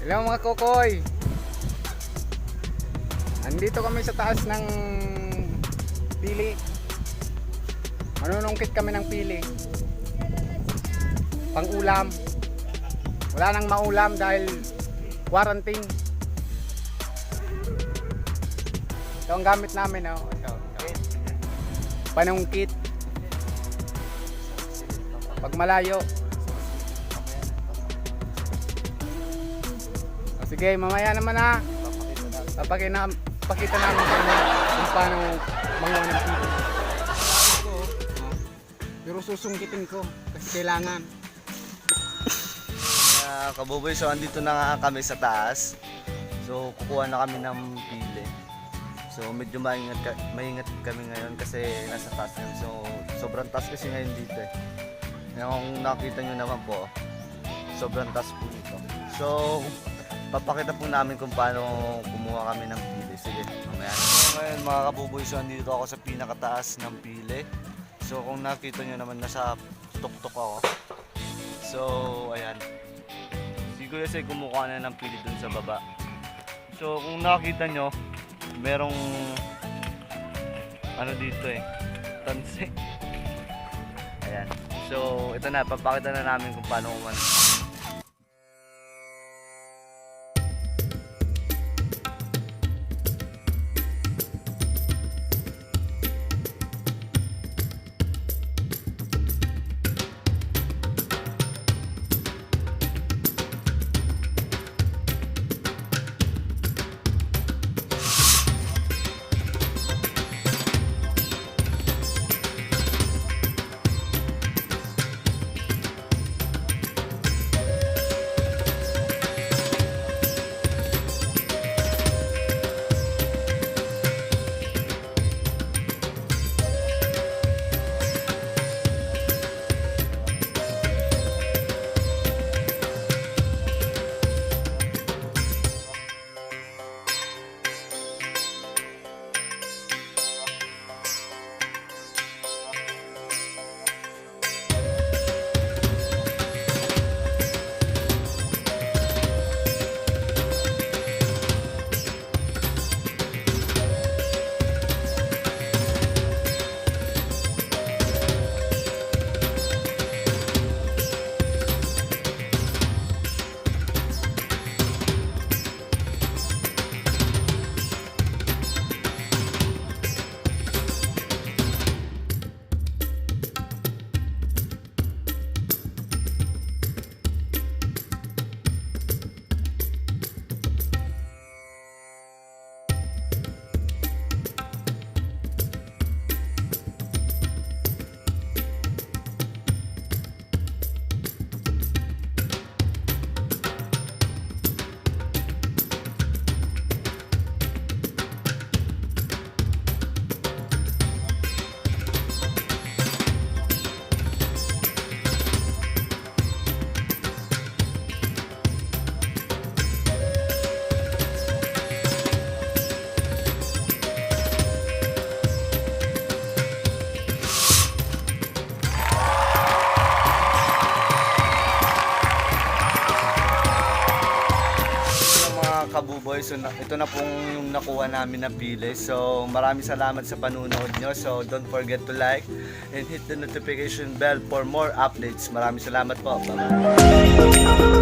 Hello mga kokoy. Andito kami sa taas ng pili. Manunungkit kami ng pili. Pang-ulam. Wala nang maulam dahil quarantine. Ito ang gamit namin, oh. Ito. Panungkit. Pag malayo. O, sige, mamaya naman ha. Pakita namin sa inyo kung paano manguha ng pili. Pero susungkitin ko kasi kailangan. Kabuboy, so andito na nga kami sa taas. So kukuha na kami ng pili. So medyo maingat kami ngayon kasi nasa taas ngayon. So sobrang taas kasi ngayon dito eh. Yung nakita nyo naman po, sobrang taas po dito. So papakita po namin kung paano kumuha kami ng pili. Sige, mamaya. So ngayon mga kabuboy, so andito ako sa pinakataas ng pili. So kung nakita nyo naman, nasa tuktok ako. So ayan, si Kuya Say kumukuha na ng pili dun sa baba. So kung nakita nyo, merong ano dito eh, tansi. Ayan. So ito na, papakita na namin kung paano kuman. Kabuboy, so ito na pong yung nakuha namin na pili. So maraming salamat sa panunood nyo. So don't forget to like and hit the notification bell for more updates. Maraming salamat po. Bye-bye.